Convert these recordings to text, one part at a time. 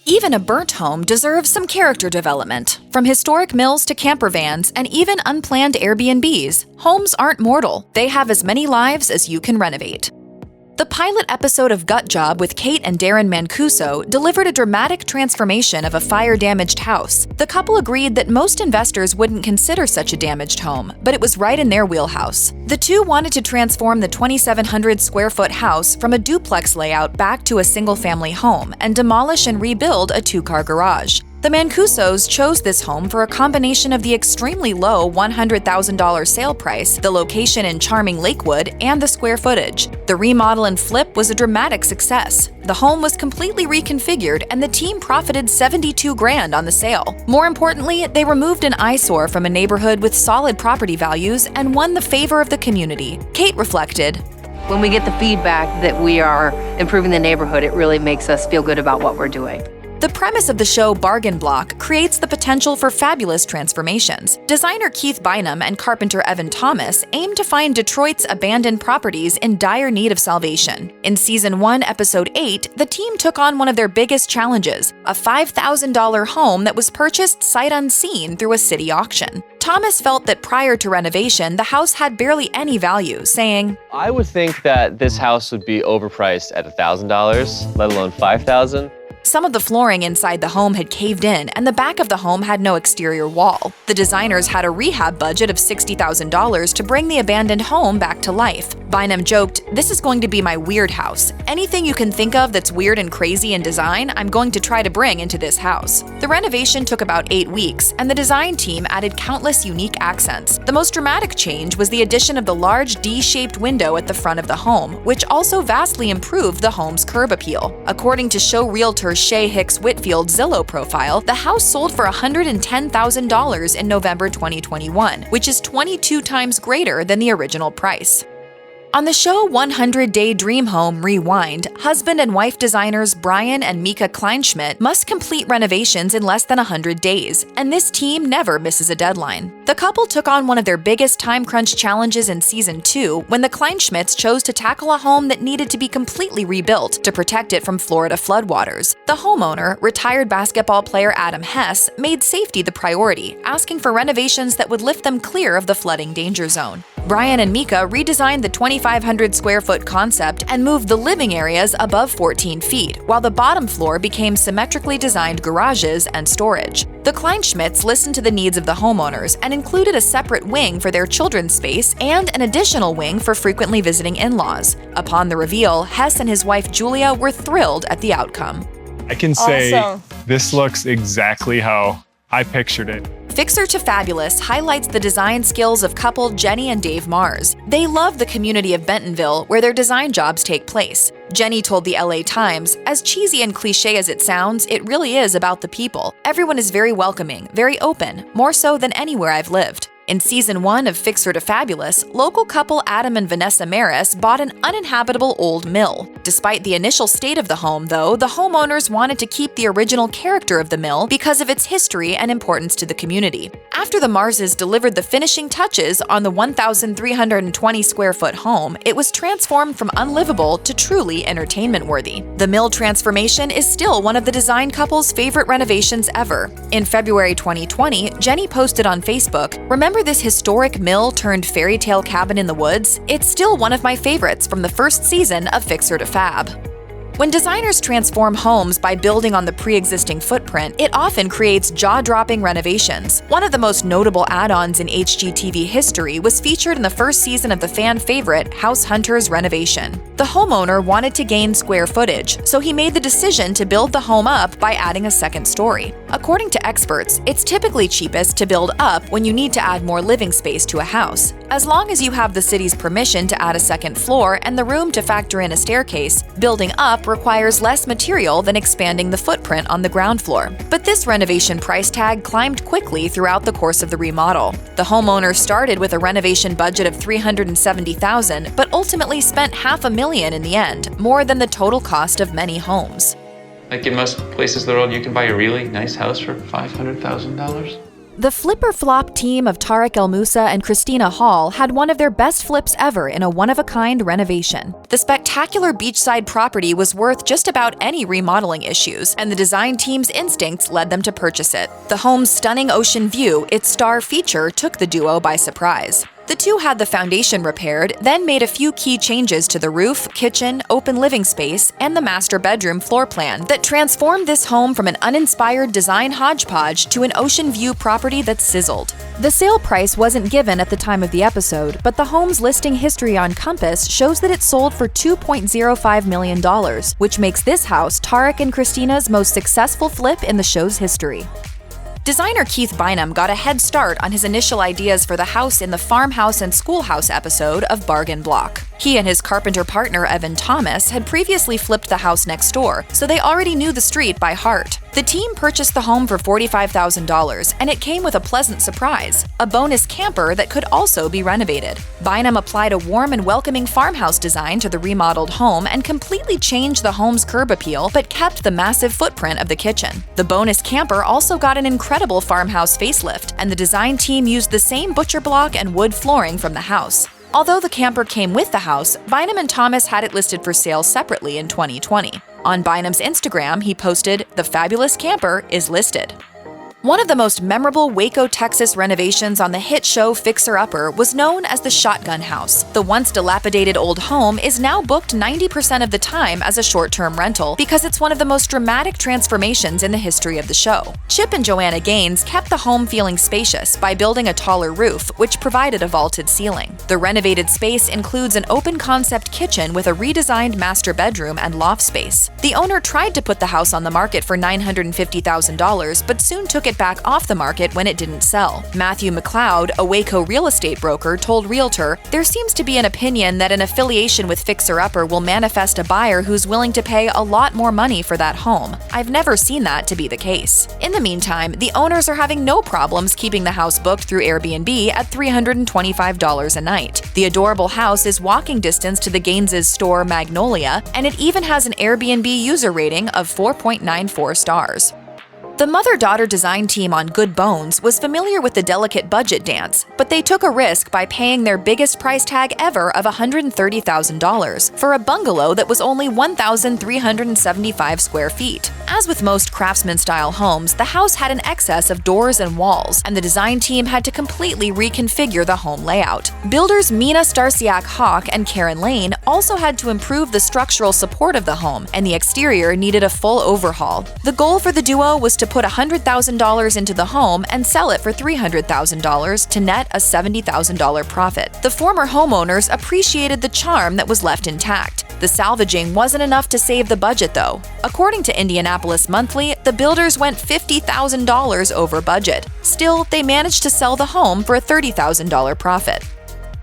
Even a burnt home deserves some character development. From historic mills to camper vans and even unplanned Airbnbs, homes aren't mortal. They have as many lives as you can renovate. The pilot episode of Gut Job with Kate and Darren Mancuso delivered a dramatic transformation of a fire-damaged house. The couple agreed that most investors wouldn't consider such a damaged home, but it was right in their wheelhouse. The two wanted to transform the 2,700-square-foot house from a duplex layout back to a single-family home and demolish and rebuild a two-car garage. The Mancusos chose this home for a combination of the extremely low $100,000 sale price, the location in charming Lakewood, and the square footage. The remodel and flip was a dramatic success. The home was completely reconfigured and the team profited $72,000 on the sale. More importantly, they removed an eyesore from a neighborhood with solid property values and won the favor of the community. Kate reflected, "When we get the feedback that we are improving the neighborhood, it really makes us feel good about what we're doing." The premise of the show Bargain Block creates the potential for fabulous transformations. Designer Keith Bynum and carpenter Evan Thomas aim to find Detroit's abandoned properties in dire need of salvation. In Season 1, Episode 8, the team took on one of their biggest challenges, a $5,000 home that was purchased sight unseen through a city auction. Thomas felt that prior to renovation, the house had barely any value, saying, "I would think that this house would be overpriced at $1,000, let alone $5,000. Some of the flooring inside the home had caved in, and the back of the home had no exterior wall. The designers had a rehab budget of $60,000 to bring the abandoned home back to life. Bynum joked, "This is going to be my weird house. Anything you can think of that's weird and crazy in design, I'm going to try to bring into this house." The renovation took about 8 weeks, and the design team added countless unique accents. The most dramatic change was the addition of the large D-shaped window at the front of the home, which also vastly improved the home's curb appeal. According to show realtor Shay Hicks Whitfield's Zillow profile, the house sold for $110,000 in November 2021, which is 22 times greater than the original price. On the show 100-Day Dream Home Rewind, husband and wife designers Brian and Mika Kleinschmidt must complete renovations in less than 100 days, and this team never misses a deadline. The couple took on one of their biggest time crunch challenges in Season 2 when the Kleinschmidts chose to tackle a home that needed to be completely rebuilt to protect it from Florida floodwaters. The homeowner, retired basketball player Adam Hess, made safety the priority, asking for renovations that would lift them clear of the flooding danger zone. Brian and Mika redesigned the 2,500-square-foot concept and moved the living areas above 14 feet, while the bottom floor became symmetrically designed garages and storage. The Kleinschmidts listened to the needs of the homeowners and included a separate wing for their children's space and an additional wing for frequently visiting in-laws. Upon the reveal, Hess and his wife Julia were thrilled at the outcome. I can say this looks exactly how I pictured it. Fixer to Fabulous highlights the design skills of couple Jenny and Dave Mars. They love the community of Bentonville, where their design jobs take place. Jenny told the LA Times, "As cheesy and cliche as it sounds, it really is about the people. Everyone is very welcoming, very open, more so than anywhere I've lived." In Season 1 of Fixer to Fabulous, local couple Adam and Vanessa Maris bought an uninhabitable old mill. Despite the initial state of the home, though, the homeowners wanted to keep the original character of the mill because of its history and importance to the community. After the Marses delivered the finishing touches on the 1,320-square-foot home, it was transformed from unlivable to truly entertainment-worthy. The mill transformation is still one of the design couple's favorite renovations ever. In February 2020, Jenny posted on Facebook, "Remember this historic mill turned fairy tale cabin in the woods? It's still one of my favorites from the first season of Fixer to Fab." When designers transform homes by building on the pre-existing footprint, it often creates jaw-dropping renovations. One of the most notable add-ons in HGTV history was featured in the first season of the fan favorite House Hunters renovation. The homeowner wanted to gain square footage, so he made the decision to build the home up by adding a second story. According to experts, it's typically cheapest to build up when you need to add more living space to a house. As long as you have the city's permission to add a second floor and the room to factor in a staircase, building up requires less material than expanding the footprint on the ground floor. But this renovation price tag climbed quickly throughout the course of the remodel. The homeowner started with a renovation budget of $370,000, but ultimately spent $500,000 in the end, more than the total cost of many homes. Like in most places in the world, you can buy a really nice house for $500,000. The flip-or-flop team of Tarek El Moussa and Christina Hall had one of their best flips ever in a one-of-a-kind renovation. The spectacular beachside property was worth just about any remodeling issues, and the design team's instincts led them to purchase it. The home's stunning ocean view, its star feature, took the duo by surprise. The two had the foundation repaired, then made a few key changes to the roof, kitchen, open living space, and the master bedroom floor plan that transformed this home from an uninspired design hodgepodge to an ocean view property that sizzled. The sale price wasn't given at the time of the episode, but the home's listing history on Compass shows that it sold for $2.05 million, which makes this house Tarek and Christina's most successful flip in the show's history. Designer Keith Bynum got a head start on his initial ideas for the house in the Farmhouse and Schoolhouse episode of Bargain Block. He and his carpenter partner Evan Thomas had previously flipped the house next door, so they already knew the street by heart. The team purchased the home for $45,000, and it came with a pleasant surprise, a bonus camper that could also be renovated. Bynum applied a warm and welcoming farmhouse design to the remodeled home and completely changed the home's curb appeal, but kept the massive footprint of the kitchen. The bonus camper also got an incredible farmhouse facelift, and the design team used the same butcher block and wood flooring from the house. Although the camper came with the house, Bynum and Thomas had it listed for sale separately in 2020. On Bynum's Instagram, he posted, "The fabulous camper is listed." One of the most memorable Waco, Texas renovations on the hit show Fixer Upper was known as the Shotgun House. The once dilapidated old home is now booked 90% of the time as a short-term rental because it's one of the most dramatic transformations in the history of the show. Chip and Joanna Gaines kept the home feeling spacious by building a taller roof, which provided a vaulted ceiling. The renovated space includes an open-concept kitchen with a redesigned master bedroom and loft space. The owner tried to put the house on the market for $950,000, but soon took it back off the market when it didn't sell. Matthew McLeod, a Waco real estate broker, told Realtor, "There seems to be an opinion that an affiliation with Fixer Upper will manifest a buyer who's willing to pay a lot more money for that home. I've never seen that to be the case." In the meantime, the owners are having no problems keeping the house booked through Airbnb at $325 a night. The adorable house is walking distance to the Gaines' store Magnolia, and it even has an Airbnb user rating of 4.94 stars. The mother-daughter design team on Good Bones was familiar with the delicate budget dance, but they took a risk by paying their biggest price tag ever of $130,000 for a bungalow that was only 1,375 square feet. As with most craftsman-style homes, the house had an excess of doors and walls, and the design team had to completely reconfigure the home layout. Builders Mina Starsiak-Hawk and Karen Lane also had to improve the structural support of the home, and the exterior needed a full overhaul. The goal for the duo was to put $100,000 into the home and sell it for $300,000 to net a $70,000 profit. The former homeowners appreciated the charm that was left intact. The salvaging wasn't enough to save the budget, though. According to Indianapolis Monthly, the builders went $50,000 over budget. Still, they managed to sell the home for a $30,000 profit.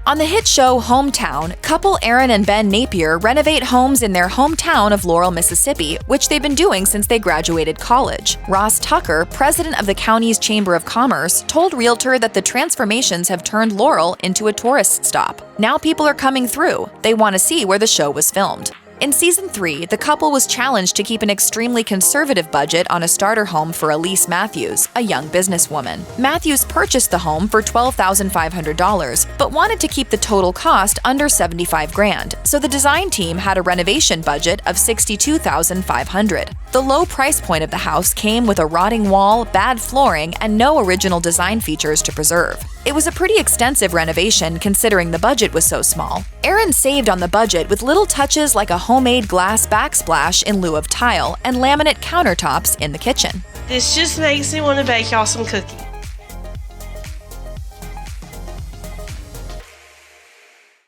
On the hit show Hometown, couple Aaron and Ben Napier renovate homes in their hometown of Laurel, Mississippi, which they've been doing since they graduated college. Ross Tucker, president of the county's Chamber of Commerce, told Realtor that the transformations have turned Laurel into a tourist stop. Now people are coming through. They want to see where the show was filmed. In Season 3, the couple was challenged to keep an extremely conservative budget on a starter home for Elise Matthews, a young businesswoman. Matthews purchased the home for $12,500, but wanted to keep the total cost under $75,000, so the design team had a renovation budget of $62,500. The low price point of the house came with a rotting wall, bad flooring, and no original design features to preserve. It was a pretty extensive renovation considering the budget was so small. Aaron saved on the budget with little touches like a homemade glass backsplash in lieu of tile and laminate countertops in the kitchen. This just makes me want to bake y'all some cookies.